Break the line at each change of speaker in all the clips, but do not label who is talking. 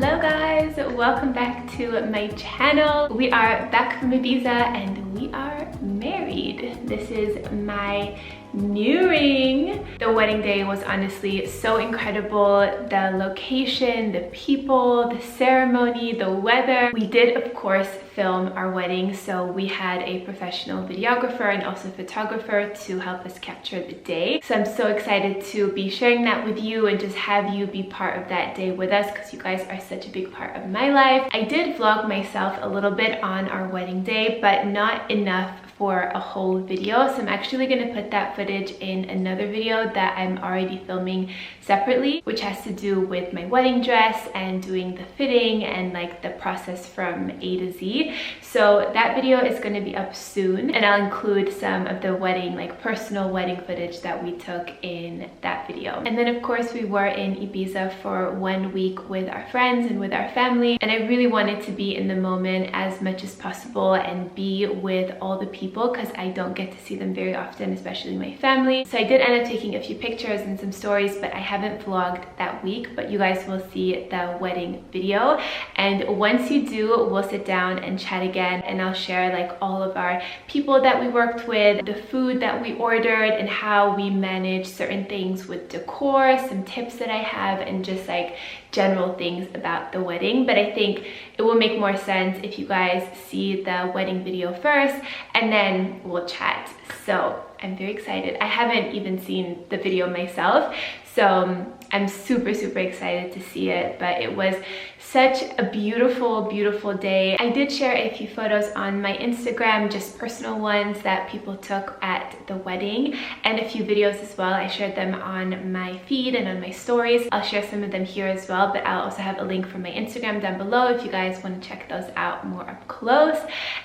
Hello guys, welcome back to my channel. We are back from Ibiza and we are married. This is my new ring. The wedding day was honestly so incredible. The location, the people, the ceremony, the weather. We did of course film our wedding, so we had a professional videographer and also photographer to help us capture the day. So I'm so excited to be sharing that with you and just have you be part of that day with us because you guys are such a big part of my life. I did vlog myself a little bit on our wedding day, but not enough for a whole video, so I'm actually going to put that footage in another video that I'm already filming separately, which has to do with my wedding dress and doing the fitting and like the process from A to Z. So that video is going to be up soon, and I'll include some of the wedding, like personal wedding footage that we took in that video. And then of course we were in Ibiza for 1 week with our friends and with our family, and I really wanted to be in the moment as much as possible and be with all the people because I don't get to see them very often, especially my family. So I did end up taking a few pictures and some stories, but I haven't vlogged that week, but you guys will see the wedding video. And once you do, we'll sit down and chat again, and I'll share like all of our people that we worked with, the food that we ordered, and how we manage certain things with decor, some tips that I have, and just like general things about the wedding. But I think it will make more sense if you guys see the wedding video first and then we'll chat. So I'm very excited. I haven't even seen the video myself, so I'm super excited to see it. But it was such a beautiful day. I did share a few photos on my Instagram, just personal ones that people took at the wedding, and a few videos as well. I shared them on my feed and on my stories. I'll share some of them here as well, but I'll also have a link for my Instagram down below if you guys want to check those out more up close.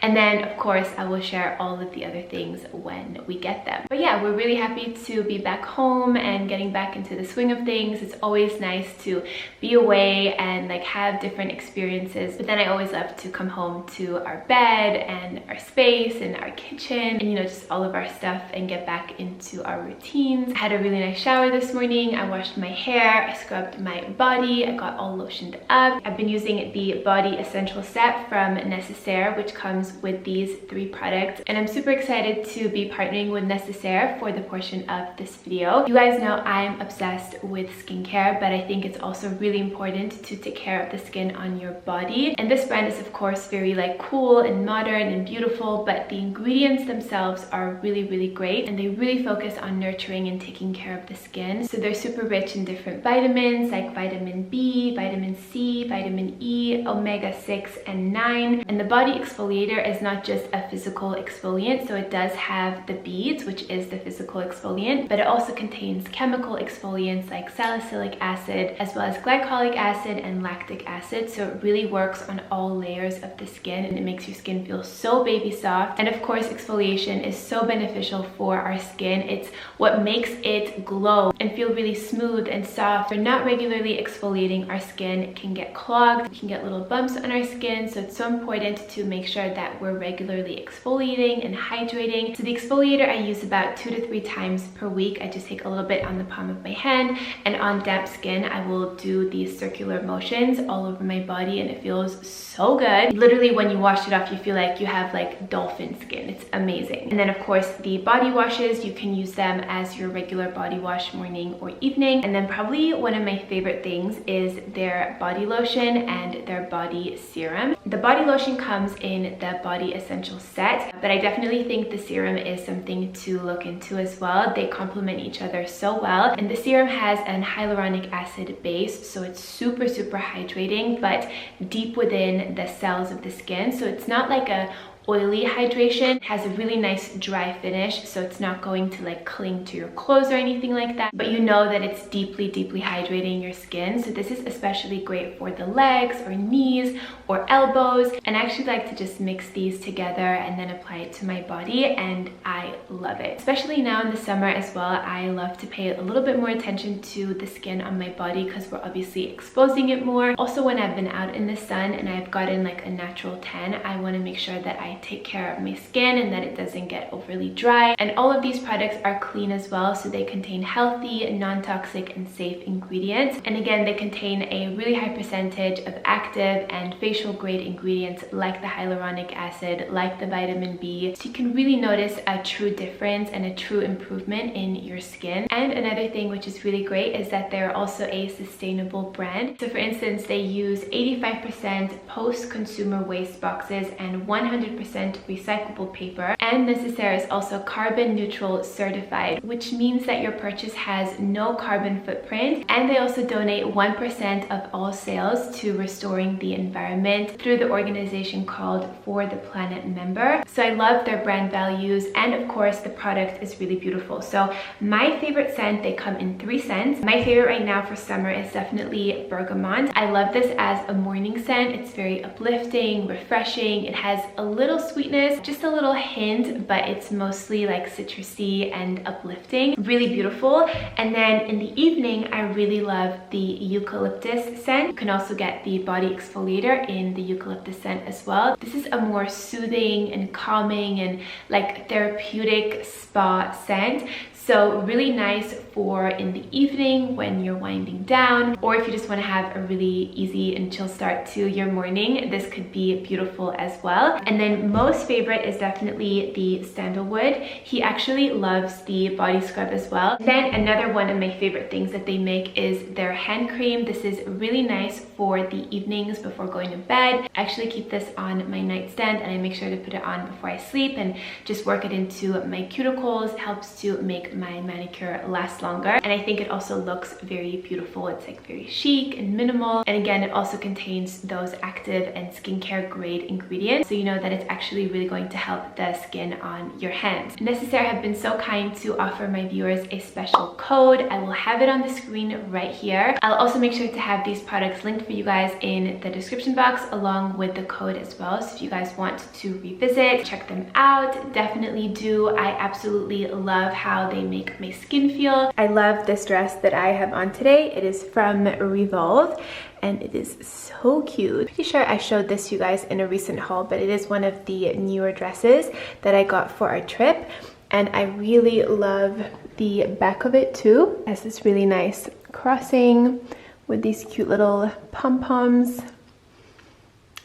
And then of course I will share all of the other things when we get them. But yeah, we're really happy to be back home and getting back into the swing of things. It's always nice to be away and like have different experiences, but then I always love to come home to our bed and our space and our kitchen and, you know, just all of our stuff and get back into our routines. I had a really nice shower this morning. I washed my hair, I scrubbed my body, I got all lotioned up. I've been using the body essential set from Necessaire, which comes with these 3 products, and I'm super excited to be partnering with Necessaire for the portion of this video. You guys know I'm obsessed with skincare, but I think it's also really important to take care of the skin on your body. And this brand is of course very like cool and modern and beautiful, but the ingredients themselves are really great, and they really focus on nurturing and taking care of the skin. So they're super rich in different vitamins like vitamin B, vitamin C, vitamin E, omega-6 and 9. And the body exfoliator is not just a physical exfoliant, so it does have the beads, which is the physical exfoliant, but it also contains chemical exfoliants like salicylic acid, as well as glycolic acid and lactic acid. So it really works on all layers of the skin, and it makes your skin feel so baby soft. And of course exfoliation is so beneficial for our skin. It's what makes it glow and feel really smooth and soft. We're not regularly exfoliating our skin, it can get clogged, we can get little bumps on our skin, so it's so important to make sure that we're regularly exfoliating and hydrating. So the exfoliator I use about 2 to 3 times per week. I just take a little bit on the palm of my hand, and on damp skin I will do these circular motions all over my body, and it feels so good. Literally when you wash it off you feel like you have like dolphin skin. It's amazing. And then of course the body washes, you can use them as your regular body wash morning or evening. And then probably one of my favorite things is their body lotion and their body serum. The body lotion comes in the body essential set, but I definitely think the serum is something to look into as well. They complement each other so well, and the serum has an hyaluronic acid base, so it's super hydrating but deep within the cells of the skin. So it's not like a oily hydration. It has a really nice dry finish, so it's not going to like cling to your clothes or anything like that, but you know that it's deeply hydrating your skin. So this is especially great for the legs or knees or elbows, and I actually like to just mix these together and then apply it to my body, and I love it. Especially now in the summer as well, I love to pay a little bit more attention to the skin on my body because we're obviously exposing it more. Also, when I've been out in the sun and I've gotten like a natural tan, I want to make sure that I I take care of my skin and that it doesn't get overly dry. And all of these products are clean as well, so they contain healthy, non-toxic and safe ingredients. And again, they contain a really high percentage of active and facial grade ingredients like the hyaluronic acid, like the vitamin B, so you can really notice a true difference and a true improvement in your skin. And another thing which is really great is that they're also a sustainable brand. So for instance, they use 85% post-consumer waste boxes and 100% recyclable paper. And Necessaire is also carbon neutral certified, which means that your purchase has no carbon footprint. And they also donate 1% of all sales to restoring the environment through the organization called For the Planet Member. So I love their brand values, and of course the product is really beautiful. So my favorite scent, they come in 3 scents. My favorite right now for summer is definitely bergamot. I love this as a morning scent. It's very uplifting, refreshing. It has a little sweetness, just a little hint, but it's mostly like citrusy and uplifting. Really beautiful. And then in the evening, I really love the eucalyptus scent. You can also get the body exfoliator in the eucalyptus scent as well. This is a more soothing and calming and like therapeutic spa scent. So really nice for in the evening when you're winding down, or if you just want to have a really easy and chill start to your morning, this could be beautiful as well. And then most favorite is definitely the sandalwood. He actually loves the body scrub as well. Then another one of my favorite things that they make is their hand cream. This is really nice for the evenings before going to bed. I actually keep this on my nightstand and I make sure to put it on before I sleep and just work it into my cuticles. It helps to make my manicure last longer, and I think it also looks very beautiful. It's like very chic and minimal, and again it also contains those active and skincare grade ingredients, so you know that it's actually really going to help the skin on your hands. Necessaire have been so kind to offer my viewers a special code. I will have it on the screen right here. I'll also make sure to have these products linked for you guys in the description box along with the code as well, so if you guys want to revisit, check them out, definitely do. I absolutely love how they make my skin feel. I love this dress that I have on today. It is from Revolve and it is so cute. Pretty sure I showed this to you guys in a recent haul, but it is one of the newer dresses that I got for our trip, and I really love the back of it too. It has this really nice crossing with these cute little pom-poms.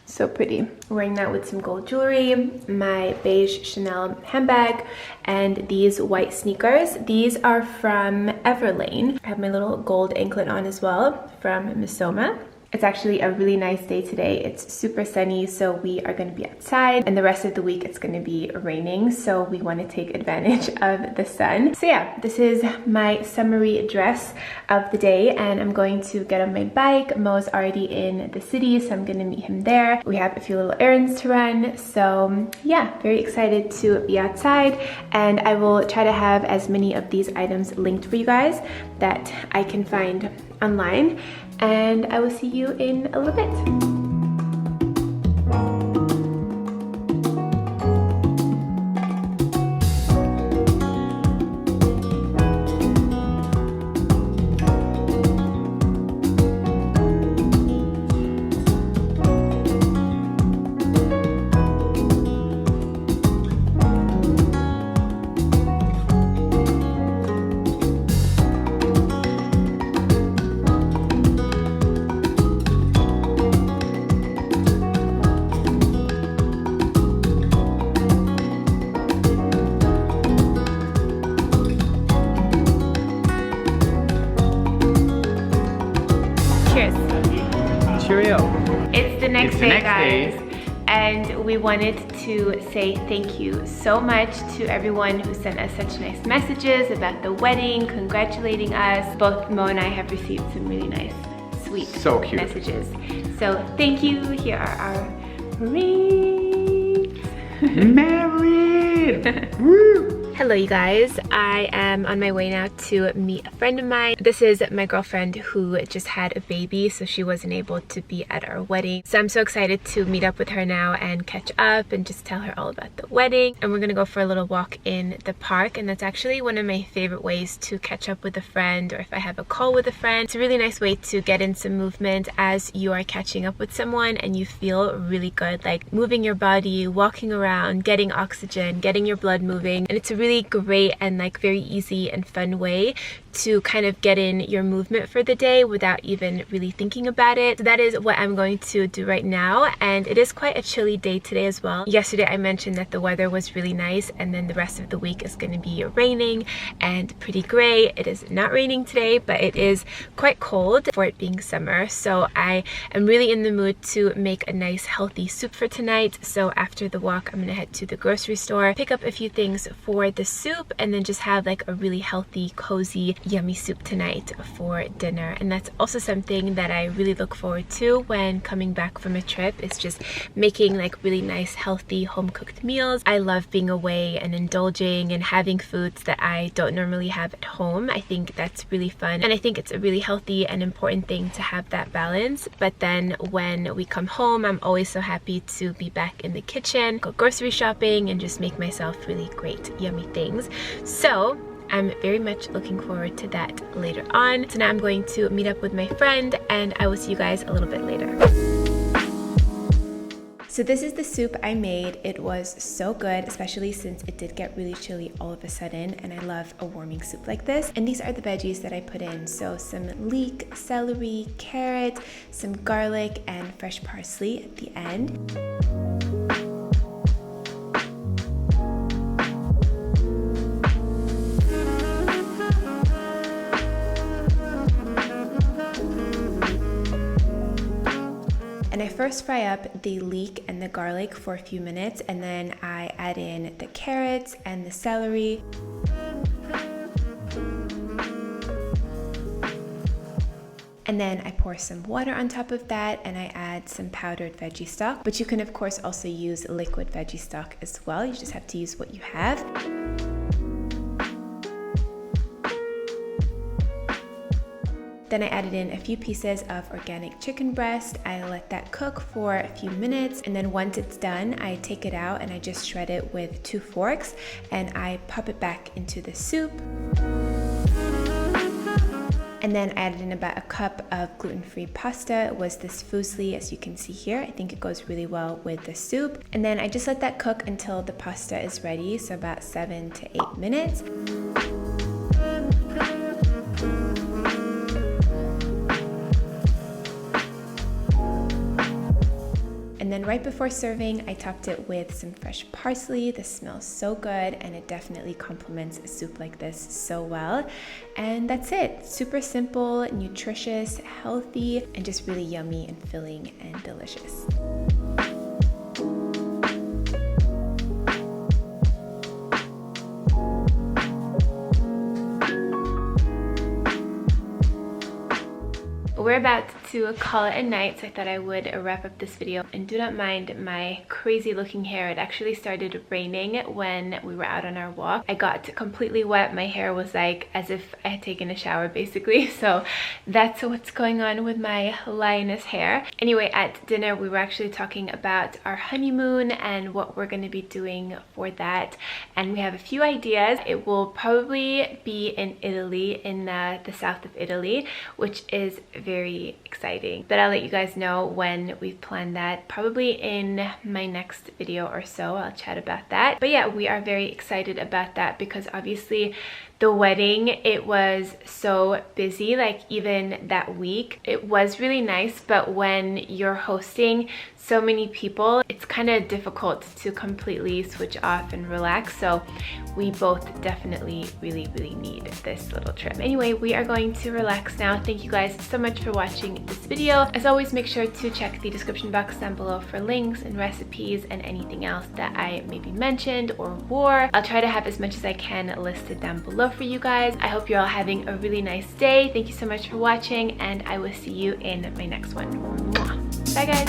So pretty. Wearing that with some gold jewelry, my beige Chanel handbag, and these white sneakers. These are from Everlane. I have my little gold anklet on as well from Missoma. It's actually a really nice day today. It's super sunny, so we are going to be outside, and the rest of the week it's going to be raining, so we want to take advantage of the sun. So yeah, this is my summary dress of the day, and I'm going to get on my bike. Mo's already in the city, so I'm going to meet him there. We have a few little errands to run, so yeah, very excited to be outside, and I will try to have as many of these items linked for you guys that I can find online, and I will see you in a little bit.
Cheerio.
It's the next day, guys. And we wanted to say thank you so much to everyone who sent us such nice messages about the wedding, congratulating us. Both Mo and I have received some really nice, sweet messages. So thank you. Here are our rings.
Married! Woo!
Hello you guys, I am on my way now to meet a friend of mine. This is my girlfriend who just had a baby, so she wasn't able to be at our wedding. So I'm so excited to meet up with her now and catch up and just tell her all about the wedding. And we're gonna go for a little walk in the park, and that's actually one of my favorite ways to catch up with a friend, or if I have a call with a friend. It's a really nice way to get in some movement as you are catching up with someone and you feel really good, like moving your body, walking around, getting oxygen, getting your blood moving. And it's a really great and like very easy and fun way to kind of get in your movement for the day without even really thinking about it. So that is what I'm going to do right now, and it is quite a chilly day today as well. Yesterday I mentioned that the weather was really nice, and then the rest of the week is going to be raining and pretty gray. It is not raining today, but it is quite cold for it being summer. So I am really in the mood to make a nice healthy soup for tonight. So after the walk I'm gonna head to the grocery store, pick up a few things for the soup, and then just have like a really healthy, cozy, yummy soup tonight for dinner. And that's also something that I really look forward to when coming back from a trip, is just making like really nice, healthy, home-cooked meals. I love being away and indulging and having foods that I don't normally have at home. I think that's really fun, and I think it's a really healthy and important thing to have that balance. But then when we come home, I'm always so happy to be back in the kitchen, go grocery shopping, and just make myself really great, yummy things. So I'm very much looking forward to that later on. So now I'm going to meet up with my friend, and I will see you guys a little bit later. So this is the soup I made. It was so good, especially since it did get really chilly all of a sudden, and I love a warming soup like this. And these are the veggies that I put in. So some leek, celery, carrot, some garlic, and fresh parsley at the end. And I first fry up the leek and the garlic for a few minutes, and then I add in the carrots and the celery. And then I pour some water on top of that, and I add some powdered veggie stock. But you can of course also use liquid veggie stock as well. You just have to use what you have. Then I added in a few pieces of organic chicken breast. I let that cook for a few minutes, and then once it's done, I take it out and I just shred it with 2 forks, and I pop it back into the soup. And then I added in about a cup of gluten-free pasta. It was this fusilli, as you can see here. I think it goes really well with the soup. And then I just let that cook until the pasta is ready, so about 7 to 8 minutes. And then right before serving, I topped it with some fresh parsley. This smells so good, and it definitely complements a soup like this so well. And that's it. Super simple, nutritious, healthy, and just really yummy and filling and delicious. We're about to call it a night, so I thought I would wrap up this video. And do not mind my crazy looking hair. It actually started raining when we were out on our walk. I got completely wet. My hair was like as if I had taken a shower basically. So that's what's going on with my lioness hair. Anyway, at dinner we were actually talking about our honeymoon and what we're going to be doing for that. And we have a few ideas. It will probably be in Italy, in the south of Italy, which is very exciting. But I'll let you guys know when we've planned that, probably in my next video or so. I'll chat about that. But yeah, we are very excited about that because obviously the wedding, it was so busy. Like even that week it was really nice, but when you're hosting so many people, it's kind of difficult to completely switch off and relax. So we both definitely really need this little trip. Anyway, we are going to relax now. Thank you guys so much for watching this video. As always, make sure to check the description box down below for links and recipes and anything else that I maybe mentioned or wore. I'll try to have as much as I can listed down below for you guys. I hope you're all having a really nice day. Thank you so much for watching, and I will see you in my next one. Mwah. Bye guys.